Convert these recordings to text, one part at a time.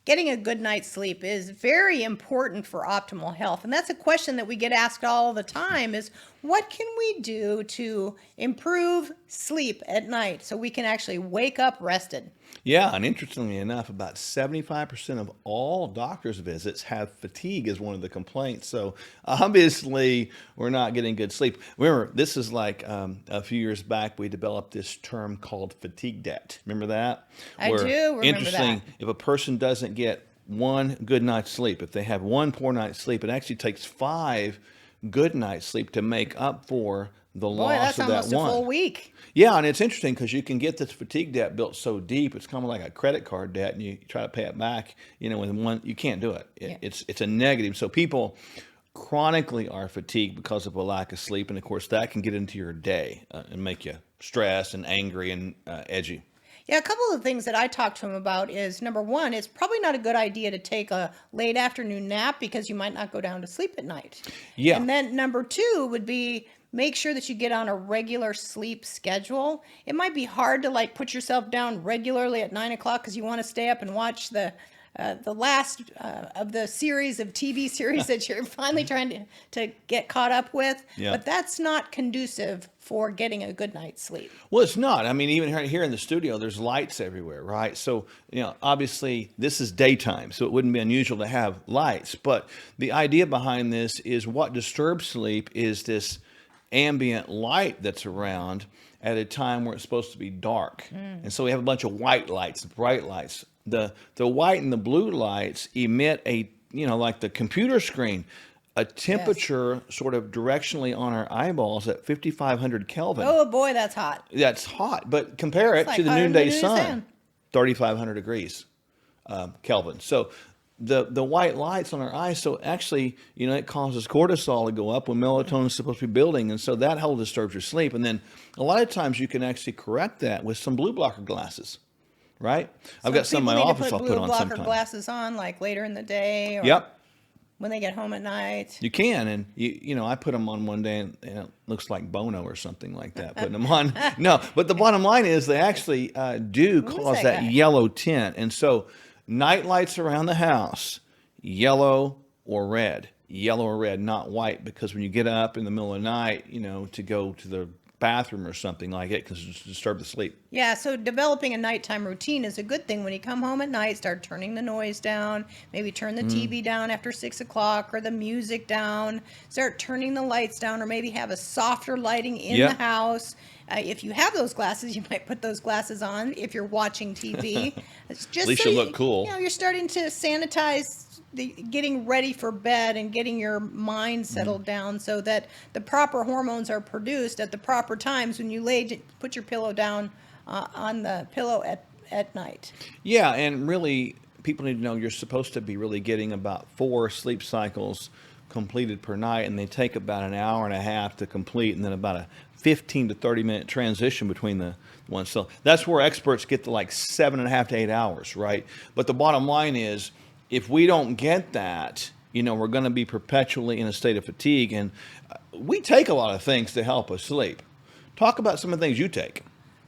getting a good night's sleep is very important for optimal health. And that's a question that we get asked all the time is what can we do to improve sleep at night so we can actually wake up rested? Yeah, and interestingly enough, about 75% of all doctor's visits have fatigue as one of the complaints. So obviously, we're not getting good sleep. Remember, this is like a few years back, we developed this term called fatigue debt. Remember that? I Where, do remember interesting, that. if a person doesn't get one good night's sleep, if they have one poor night's sleep, it actually takes 5 good nights' sleep to make up for the Boy, loss that's of that almost a one. full week. Yeah, and it's interesting because you can get this fatigue debt built so deep, it's kind of like a credit card debt, and you try to pay it back, with one, you can't do it. Yeah. It's a negative. So people chronically are fatigued because of a lack of sleep, and of course that can get into your day and make you stressed and angry and edgy. Yeah, a couple of things that I talked to him about is number one, it's probably not a good idea to take a late afternoon nap because you might not go down to sleep at night. Yeah. And then number two would be make sure that you get on a regular sleep schedule. It might be hard to like put yourself down regularly at 9 o'clock because you want to stay up and watch the last of the series of TV series that you're finally trying to get caught up with. Yeah. But that's not conducive for getting a good night's sleep. Well, it's not. I mean, even here in the studio, there's lights everywhere, right? So, obviously this is daytime, so it wouldn't be unusual to have lights. But the idea behind this is what disturbs sleep is this ambient light that's around at a time where it's supposed to be dark. And so we have a bunch of white lights, bright lights. The white and the blue lights emit like the computer screen, a temperature sort of directionally on our eyeballs at 5,500 Kelvin. Oh boy, that's hot. That's hot, but compare it It's to like the hotter than noonday the sun, sun. 3,500 degrees Kelvin. So the white lights on our eyes, so actually, it causes cortisol to go up when melatonin is supposed to be building, and so that whole disturbs your sleep. And then a lot of times you can actually correct that with some blue blocker glasses, right? I've got some in my People need office to I'll put put blue on blocker sometimes. glasses on like later in the day or Yep. when they get home at night. You can, and I put them on one day, and it looks like Bono or something like that, putting them on. No, but the bottom line is they actually do Who is cause that that guy? yellow tint, and so night lights around the house, yellow or red, not white, because when you get up in the middle of the night, to go to the bathroom or something like it, because it's disturb the sleep. Yeah, so developing a nighttime routine is a good thing. When you come home at night, start turning the noise down, maybe turn the TV down after 6 o'clock or the music down, start turning the lights down, or maybe have a softer lighting in Yep. the house. If you have those glasses, you might put those glasses on if you're watching TV. It's just At least so you look cool. You're starting to sanitize getting ready for bed and getting your mind settled down so that the proper hormones are produced at the proper times when you put your pillow down on the pillow at night. Yeah, and really, people need to know you're supposed to be really getting about 4 sleep cycles completed per night, and they take about an hour and a half to complete, and then about a 15 to 30-minute transition between the ones. So that's where experts get to like 7.5 to 8 hours, right? But the bottom line is, if we don't get that, we're going to be perpetually in a state of fatigue, and we take a lot of things to help us sleep. Talk about some of the things you take.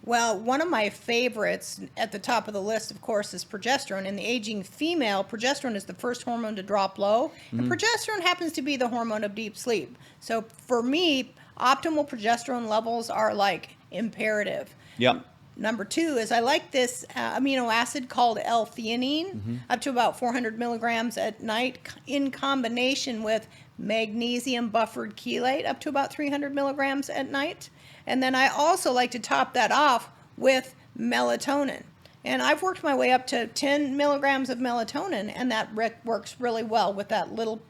Well, one of my favorites at the top of the list, of course, is progesterone. In the aging female, progesterone is the first hormone to drop low, and progesterone happens to be the hormone of deep sleep. So for me, optimal progesterone levels are like imperative. Yep. Number two is I like this amino acid called L-theanine, up to about 400 milligrams at night, in combination with magnesium buffered chelate, up to about 300 milligrams at night. And then I also like to top that off with melatonin. And I've worked my way up to 10 milligrams of melatonin, and that works really well with that little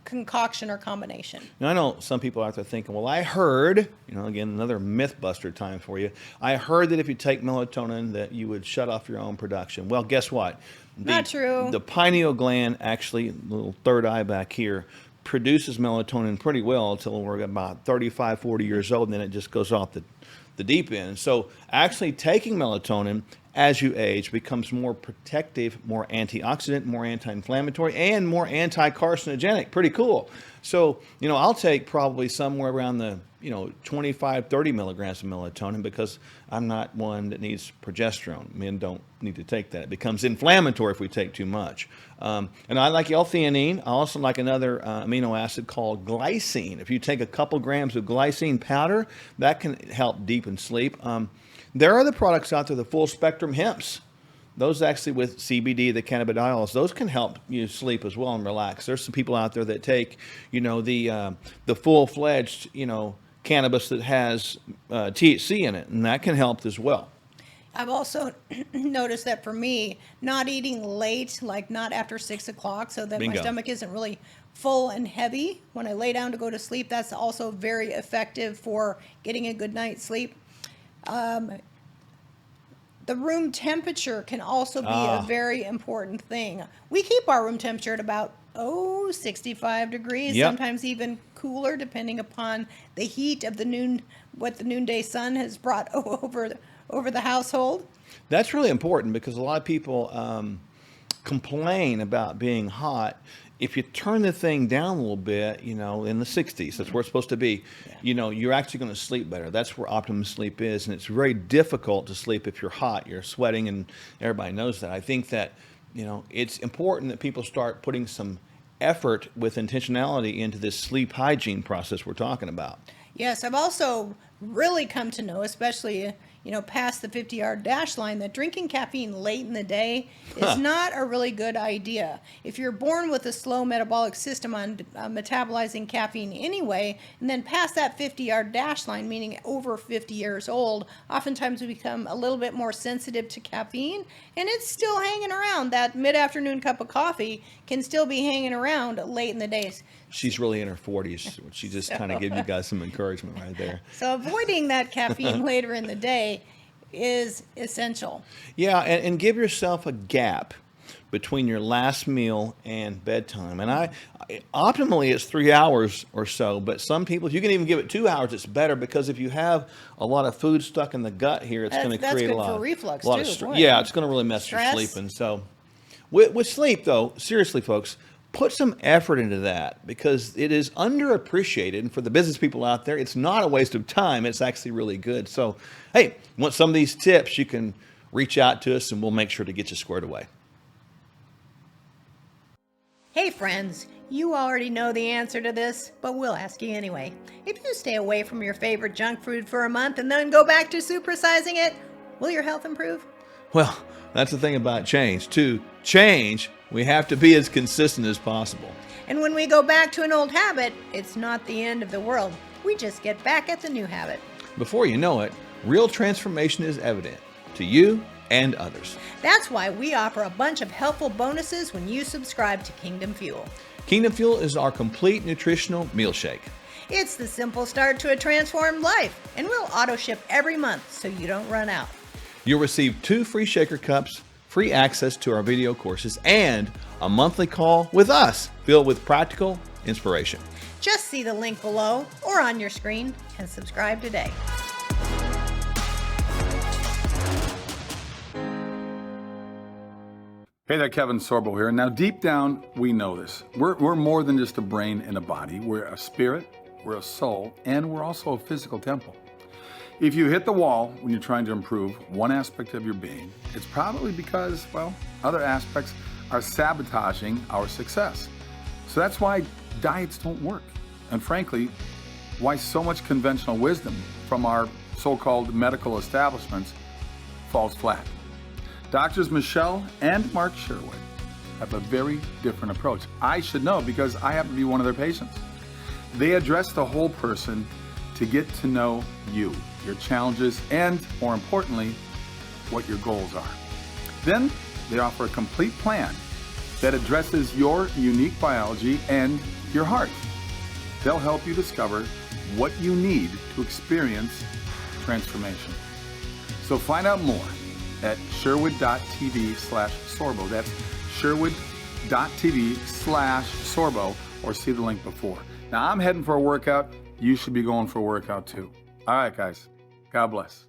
concoction or combination. Now, I know some people out there thinking, well, I heard, again, another myth buster time for you. I heard that if you take melatonin that you would shut off your own production. Well, guess what? Not true. The pineal gland, actually, little third eye back here, produces melatonin pretty well until we're about 35, 40 years old, and then it just goes off the deep end. So actually taking melatonin as you age becomes more protective, more antioxidant, more anti-inflammatory, and more anti-carcinogenic. Pretty cool. So, I'll take probably somewhere around the, 25, 30 milligrams of melatonin because I'm not one that needs progesterone. Men don't need to take that. It becomes inflammatory if we take too much. And I like L-theanine. I also like another amino acid called glycine. If you take a couple grams of glycine powder, that can help deepen sleep. There are other products out there, the full spectrum hemps. Those actually with CBD, the cannabidiols, those can help you sleep as well and relax. There's some people out there that take, the full-fledged, cannabis that has THC in it, and that can help as well. I've also noticed that for me, not eating late, like not after 6 o'clock, so that Bingo. my stomach isn't really full and heavy when I lay down to go to sleep, that's also very effective for getting a good night's sleep. The room temperature can also be a very important thing. We keep our room temperature at about 65 degrees, Yep. sometimes even cooler, depending upon the heat of what the noonday sun has brought over the household. That's really important because a lot of people complain about being hot. If you turn the thing down a little bit, in the 60s, that's where it's supposed to be, you're actually going to sleep better. That's where optimum sleep is. And it's very difficult to sleep if you're hot, you're sweating, and everybody knows that. I think that, it's important that people start putting some effort with intentionality into this sleep hygiene process we're talking about. Yes, I've also really come to know, especially, past the 50-yard dash line, that drinking caffeine late in the day is not a really good idea. If you're born with a slow metabolic system on metabolizing caffeine anyway, and then past that 50-yard dash line, meaning over 50 years old, oftentimes we become a little bit more sensitive to caffeine, and it's still hanging around. That mid-afternoon cup of coffee can still be hanging around late in the days. She's really in her 40s. She just kind of gave you guys some encouragement right there. So avoiding that caffeine later in the day is essential. Yeah, and give yourself a gap between your last meal and bedtime. And optimally it's 3 hours or so, but some people, if you can even give it 2 hours, it's better, because if you have a lot of food stuck in the gut here, it's going to create good a lot for reflux of too. yeah, it's going to really mess your Stress. sleeping. So with sleep though, seriously folks, put some effort into that, because it is underappreciated. And for the business people out there, it's not a waste of time. It's actually really good. So, hey, want some of these tips, you can reach out to us and we'll make sure to get you squared away. Hey friends, you already know the answer to this, but we'll ask you anyway. If you stay away from your favorite junk food for a month and then go back to supersizing it, will your health improve? Well, that's the thing about change. To change, we have to be as consistent as possible. And when we go back to an old habit, it's not the end of the world. We just get back at the new habit. Before you know it, real transformation is evident to you and others. That's why we offer a bunch of helpful bonuses when you subscribe to Kingdom Fuel. Kingdom Fuel is our complete nutritional meal shake. It's the simple start to a transformed life, and we'll auto ship every month so you don't run out. You'll receive 2 free shaker cups, free access to our video courses, and a monthly call with us filled with practical inspiration. Just see the link below or on your screen and subscribe today. Hey there, Kevin Sorbo here. Now, deep down, we know this. We're more than just a brain and a body. We're a spirit, we're a soul, and we're also a physical temple. If you hit the wall when you're trying to improve one aspect of your being, it's probably because, well, other aspects are sabotaging our success. So that's why diets don't work. And frankly, why so much conventional wisdom from our so-called medical establishments falls flat. Doctors Michele and Mark Sherwood have a very different approach. I should know because I happen to be one of their patients. They address the whole person to get to know you, your challenges, and more importantly, what your goals are. Then they offer a complete plan that addresses your unique biology and your heart. They'll help you discover what you need to experience transformation. So find out more at sherwood.tv/Sorbo. That's sherwood.tv/Sorbo, or see the link before. Now, I'm heading for a workout. You should be going for a workout too. All right, guys. God bless.